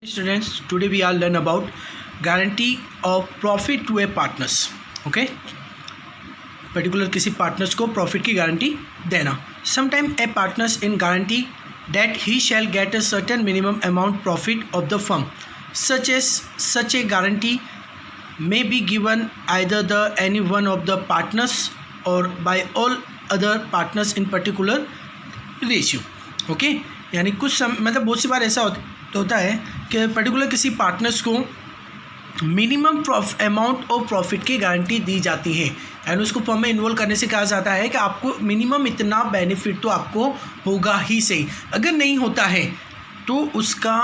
Students, today we are learn about guarantee of profit to a partners. Okay, particular किसी partners को profit की guarantee देना. Sometime a partners in guarantee that he shall get a certain minimum amount profit of the firm. Such a guarantee may be given either the any one of the partners or by all other partners in particular ratio. Okay, यानी कुछ मतलब बहुत सी बार ऐसा होता है कि particular किसी partners को मिनिमम अमाउंट ऑफ प्रॉफिट की गारंटी दी जाती है एंड उसको फर्म में इन्वॉल्व करने से कहा जाता है कि आपको मिनिमम इतना बेनिफिट तो आपको होगा ही सही. अगर नहीं होता है तो उसका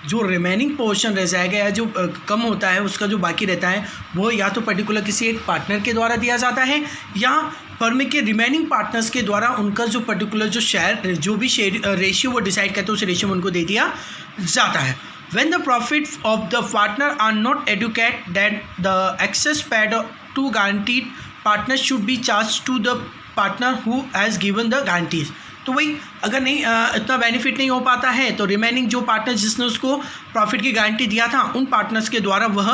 जो रिमेनिंग पोर्शन रह जाएगा या जो कम होता है उसका जो बाकी रहता है वो या तो पर्टिकुलर किसी एक पार्टनर के द्वारा दिया जाता है या फर्म के रिमेनिंग पार्टनर्स के द्वारा उनका जो पर्टिकुलर जो शेयर जो भी शेयर रेशियो वो डिसाइड करते हैं उस रेशियो में उनको दे दिया जाता है. When the profit of the partner are not adequate, then the excess paid to guaranteed partner should be charged to the partner who has given the guarantees. तो वही अगर नहीं इतना बेनिफिट नहीं हो पाता है तो रिमेनिंग जो पार्टनर जिसने उसको प्रॉफिट की गारंटी दिया था उन पार्टनर्स के द्वारा वह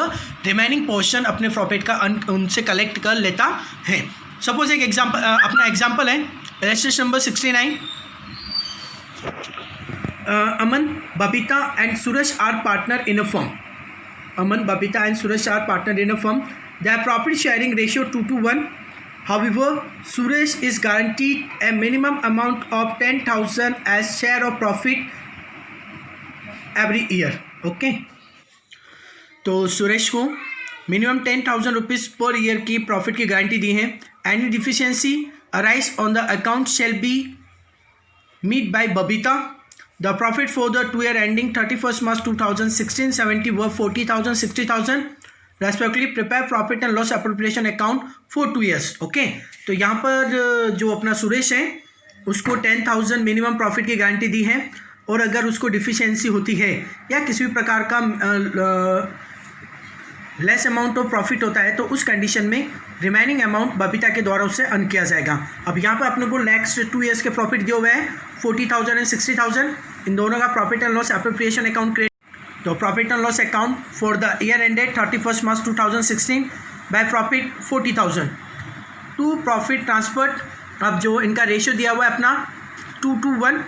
रिमेनिंग पोर्शन अपने प्रॉफिट का उनसे कलेक्ट कर लेता है. सपोज एक एग्जाम्पल अपना एग्जाम्पल है registration number 69. Aman, Babita and Suresh are partner in a firm. Aman, Babita and Suresh are partner in a firm. Their profit sharing ratio 2:1. However, Suresh is guaranteed a minimum amount of 10,000 as share of profit every year. Okay. तो सुरेश को minimum 10,000 rupees per year की profit की guarantee दी है. Any deficiency arise on the account shall be met by Babita. The profit for the 2 year ending 31st March 2016-17 were 40,000, 60,000 respectively. Prepare profit and loss appropriation account for 2 years. Okay, तो यहाँ पर जो अपना सुरेश है उसको 10,000 मिनिमम प्रॉफिट की guarantee दी है और अगर उसको डिफिशियंसी होती है या किसी भी प्रकार का लेस अमाउंट ऑफ प्रॉफिट होता है तो उस कंडीशन में रिमेनिंग अमाउंट बबीता के द्वारा उससे अर्न किया जाएगा. अब यहाँ पर अपने को नेक्स्ट 2 ईयर्स के प्रॉफिट दिए हुए हैं 40,000 एंड 60,000. इन दोनों का profit and loss appropriation account create. तो profit and loss account for the year ended 31st March 2016 by profit 40,000 to profit transferred. अब जो इनका रेशियो दिया हुआ है अपना 2:1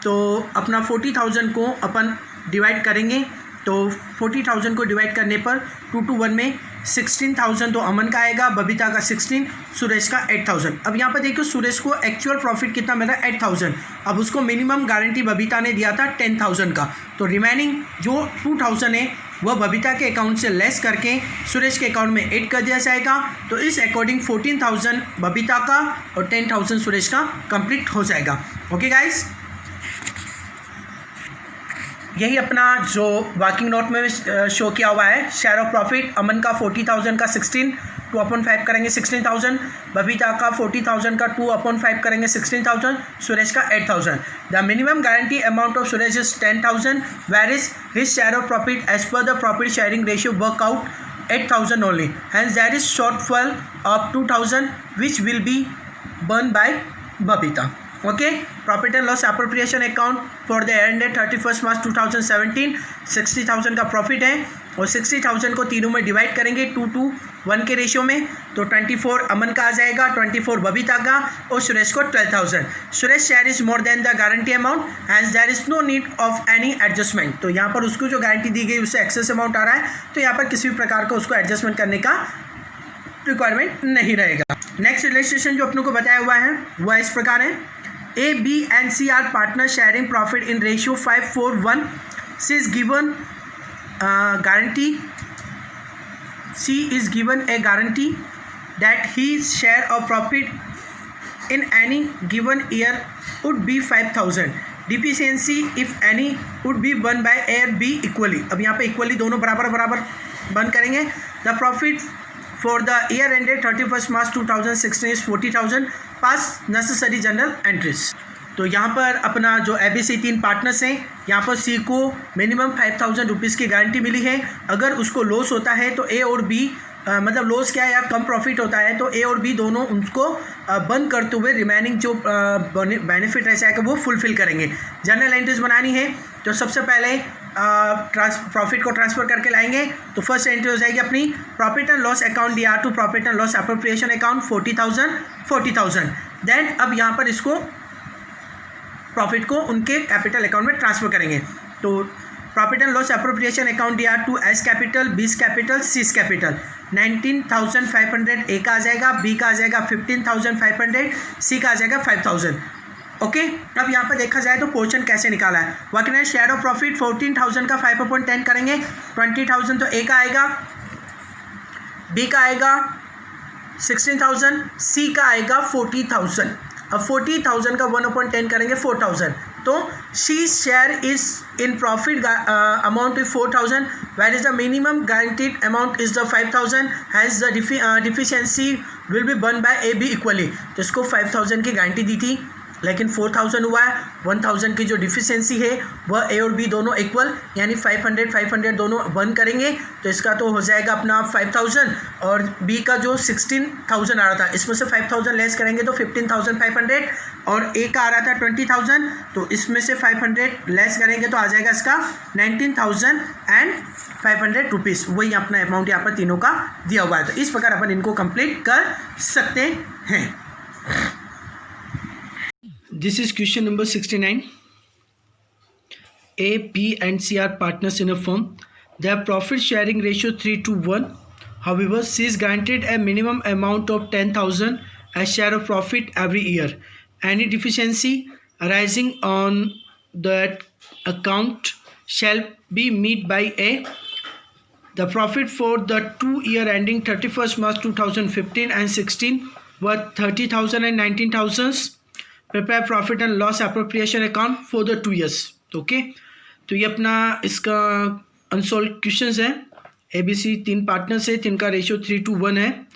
तो अपना 40,000 को अपन डिवाइड करेंगे तो 40,000 को डिवाइड करने पर 2:1 में 16,000 तो अमन का आएगा, बबीता का 16, सुरेश का 8,000. अब यहाँ पर देखो सुरेश को एक्चुअल प्रॉफिट कितना मिला 8,000. अब उसको मिनिमम गारंटी बबीता ने दिया था 10,000 का. तो रिमेनिंग जो 2,000 है वह बबीता के अकाउंट से लेस करके सुरेश के अकाउंट में ऐड कर दिया जाएगा. तो इस अकॉर्डिंग 14,000 बबीता का और 10,000 सुरेश का कंप्लीट हो जाएगा. ओके गाइज, यही अपना जो वर्किंग नोट में शो किया हुआ है. शेयर ऑफ प्रॉफिट अमन का 40,000 का 16 2/5 करेंगे 16,000. बबीता का 40,000 का 2/5 करेंगे 16,000. सुरेश का 8,000. The minimum guarantee amount of Suresh is 10,000 where is his share of profit as per the profit sharing ratio work out 8,000 only. Hence there is shortfall of 2,000 which will be borne by Babita. Okay, profit and loss appropriation account for the ended 31st March 2017 60,000 का profit है और 60,000 को तीनों में divide करेंगे 2:1 के ratio में तो 24 अमन का आ जाएगा, 24 बबीता का और सुरेश को 12,000. Suresh share is more than the guarantee amount and there is no need of any adjustment. तो यहाँ पर उसको जो गारंटी दी गई उससे एक्सेस अमाउंट आ रहा है तो यहाँ पर किसी भी प्रकार का उसको एडजस्टमेंट करने का रिक्वायरमेंट नहीं रहेगा. नेक्स्ट इलस्ट्रेशन जो अपनों को बताया हुआ है वह इस प्रकार है. A, B and C are partners sharing profit in ratio 5:1. C is given guarantee. C is given a guarantee that his share of profit in any given year would be 5,000. Deficiency, if any, would be won by A and B equally. अब यहाँ पे equally दोनों बराबर बन करेंगे. The profit for the year ended 31st March 2016 is 40,000. Pass necessary general entries. तो यहाँ पर अपना जो ABC 3 पार्टनर्स हैं यहाँ पर C को मिनिमम 5,000 रुपीज़ की गारंटी मिली है. अगर उसको लॉस होता है तो A और B मतलब लॉस क्या है या कम प्रॉफिट होता है तो A और B दोनों उनको बंद करते हुए रिमेनिंग जो बेनिफिट रह जाएगा वो फुलफिल करेंगे. जनरल एंट्रीज बनानी है तो सबसे पहले प्रॉफिट को ट्रांसफ़र करके लाएंगे तो फर्स्ट एंट्री हो जाएगी अपनी profit and loss account d r to profit and loss appropriation account 40,000। Then अब यहाँ पर इसको प्रॉफिट को उनके कैपिटल अकाउंट में ट्रांसफ़र करेंगे। तो profit and loss appropriation account d r to S capital, B's capital, C's capital 19,500 A का आ जाएगा, बी का आ जाएगा 15,500, सी का आ जाएगा 5,000। ओके अब यहाँ पर देखा जाए तो पोर्शन कैसे निकाला है। वर्किंग शेयर ऑफ प्रॉफिट 14,000 का 5/10 करेंगे, 20,000 तो ए का आएगा, बी का आएगा 16,000, सी का आएगा 40,000। अब 40,000 का 1/10 करेंगे 4,000, तो she share is in profit amount is 4,000, where is the minimum guaranteed amount is the 5,000, has the deficiency will be borne by A B equally. तो इसको 5,000 की गारंटी दी थी लेकिन 4,000 हुआ है, 1,000 की जो डिफिशियंसी है वह ए और बी दोनों इक्वल, यानी 500 दोनों बर्न करेंगे तो इसका तो हो जाएगा अपना 5,000 और बी का जो 16,000 आ रहा था इसमें से 5,000 लेस करेंगे तो 15,500 और ए का आ रहा था 20,000 तो इसमें से 500 लेस करेंगे तो आ जाएगा इसका 19,500 रुपीज़। वही अपना अमाउंट यहाँ पर तीनों का दिया हुआ है। तो इस प्रकार अपन इनको कंप्लीट कर सकते हैं। This is question number 69. A, B and C are partners in a firm. Their profit sharing ratio 3:1. However, C is granted a minimum amount of 10,000 as share of profit every year. Any deficiency arising on that account shall be met by A. The profit for the 2 year ending 31st March 2015 and 16 were 30,000 and 19,000. Prepare profit and loss appropriation account for the 2 years। Okay तो ये अपना इसका unsolved questions है। ABC 3 partners है जिनका ratio 3:1 है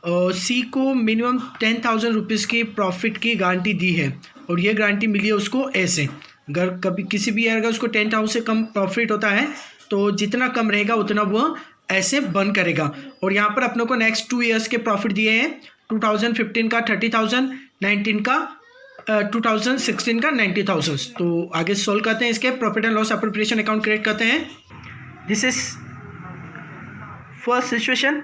और सी को मिनिमम 10,000 रुपीज़ की प्रॉफिट की गारंटी दी है और ये गारंटी मिली है उसको ए से। अगर कभी किसी भी अगर उसको 10,000 से कम प्रॉफिट होता है तो जितना कम रहेगा उतना वो ऐसे बर्न करेगा। और यहाँ पर अपनों को नेक्स्ट 2 years के प्रॉफिट दिए हैं, 2015 का 30,000, 19 का 2016 का 90,000। तो आगे सॉल्व करते हैं, इसके profit and loss appropriation account create करते हैं। This is first situation,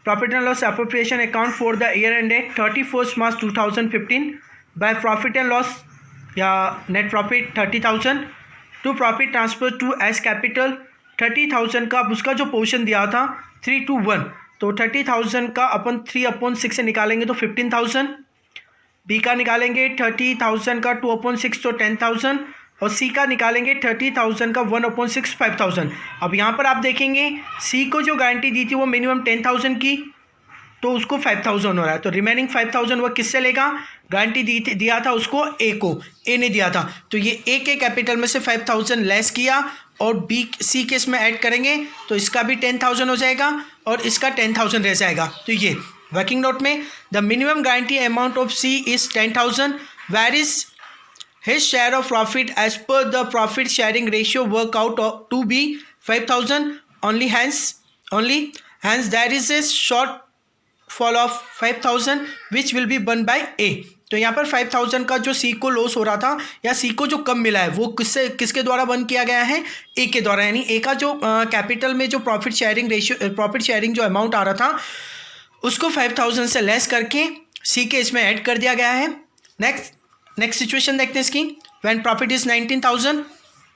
profit and loss appropriation account for the year ended 31st March 2015 by profit and loss या net profit 30,000 to profit transfer to S capital 30,000 का उसका जो portion दिया था 3:1, तो 30,000 का अपन 3/6 से निकालेंगे तो 15,000, बी का निकालेंगे 30,000 का 2/6 तो 10,000 और सी का निकालेंगे 30,000 का 1/6 5,000। अब यहाँ पर आप देखेंगे सी को जो गारंटी दी थी वो मिनिमम 10,000 की, तो उसको 5,000 हो रहा है, तो रिमेनिंग 5,000 वो किससे लेगा, गारंटी दिया था उसको ए को, ए ने दिया था, तो ये ए के कैपिटल में से 5,000 लेस किया और बी सी के इसमें ऐड करेंगे तो इसका भी 10,000 हो जाएगा और इसका 10,000 रह जाएगा। तो ये वर्किंग नोट में the minimum guarantee amount of C is 10,000 where is his share of profit as per the profit sharing ratio work out to be 5,000 only, hence there is a shortfall of 5,000 which will be borne by A. तो यहाँ पर 5,000 का जो सी को loss हो रहा था या सी को जो कम मिला है वो किसके द्वारा बंद किया गया है, ए के द्वारा, यानी ए का जो कैपिटल में जो प्रॉफिट शेयरिंग जो अमाउंट आ रहा था उसको 5,000 से लेस करके सी के इसमें ऐड कर दिया गया है। नेक्स्ट सिचुएशन देखते हैं इसकी, व्हेन प्रॉफिट इज 19,000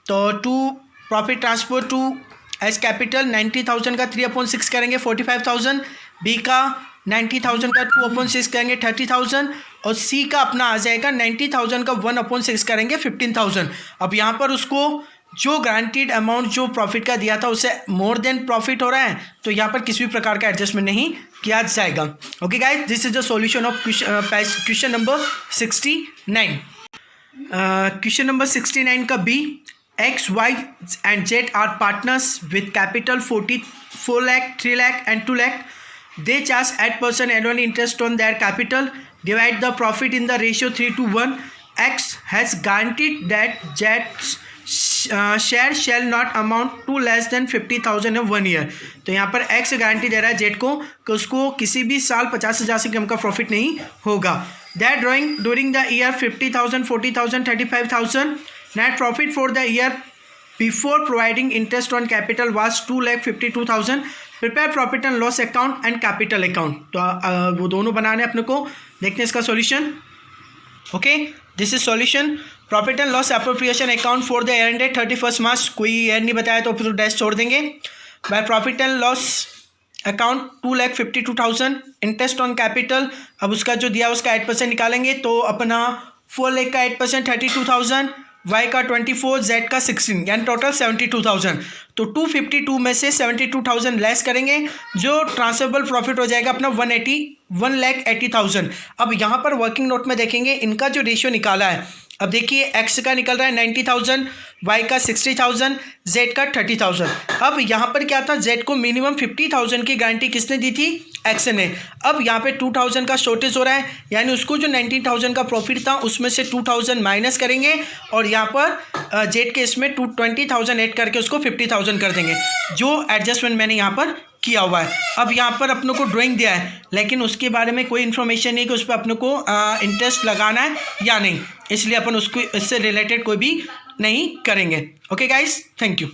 तो to profit transfer to S capital 90,000 का 3/6 करेंगे 45,000, बी का 90,000 का 2/6 करेंगे 30,000 और सी का अपना आ जाएगा 90,000 का 1/6 करेंगे 15,000। अब यहाँ पर उसको जो गारंटीड अमाउंट जो प्रॉफिट का दिया था उससे मोर देन प्रॉफिट हो रहा है, तो यहाँ पर किसी भी प्रकार का एडजस्टमेंट नहीं किया जाएगा। Okay guys, this is the solution of question number 69। Question number 69 का B, X Y and Z are partners with capital 4 lakh, 3 lakh and 2 lakh. They charge 8% annual interest on their capital. Divide the profit in the ratio 3:1. X has guaranteed that Z's share shall not amount to less than 50,000 in 1 year. तो यहाँ पर X guarantee दे रहा है Z को कि उसको किसी भी साल 50,000 से कम का प्रॉफिट नहीं होगा। That during the year 50,000, 40,000, 35,000 net profit for the year before providing interest on capital was 2,52,000. Prepare profit and loss account and capital account. तो वो दोनों बनाने अपने को. देखते हैं इसका solution. Okay, this is solution. Profit and loss appropriation account for the year ended 31 मार्च. कोई ईयर नहीं बताया तो फिर डैश छोड़ देंगे. Bye profit and loss account 2,52,000. Interest on capital, अब उसका जो दिया उसका 8% निकालेंगे तो अपना 4 लाख का 8% 32,000, वाई का 24, जेड का 16, यानी टोटल 72,000. तो 252 में से 72,000 लेस करेंगे, जो ट्रांसफरेबल प्रॉफिट हो जाएगा अपना 1,80,000. अब यहाँ पर वर्किंग नोट में देखेंगे इनका जो रेशियो निकाला है. अब देखिए एक्स का निकल रहा है 90,000, वाई का 60,000, जेड का 30,000. अब यहाँ पर क्या था, जेड को मिनिमम 50,000 की गारंटी किसने दी थी, एक्स ने. अब यहाँ पे 2,000 का शॉर्टेज हो रहा है, यानी उसको जो 19,000 का प्रॉफिट था उसमें से 2,000 माइनस करेंगे और यहाँ पर जेड के इसमें 20,000 ऐड करके उसको 50,000 कर देंगे, जो एडजस्टमेंट मैंने यहाँ पर किया हुआ है. अब यहाँ पर अपनों को ड्राइंग दिया है लेकिन उसके बारे में कोई इन्फॉर्मेशन नहीं कि उस पर अपनों को इंटरेस्ट लगाना है या नहीं, इसलिए अपन उसको इससे रिलेटेड कोई भी नहीं करेंगे. Okay guys, thank you.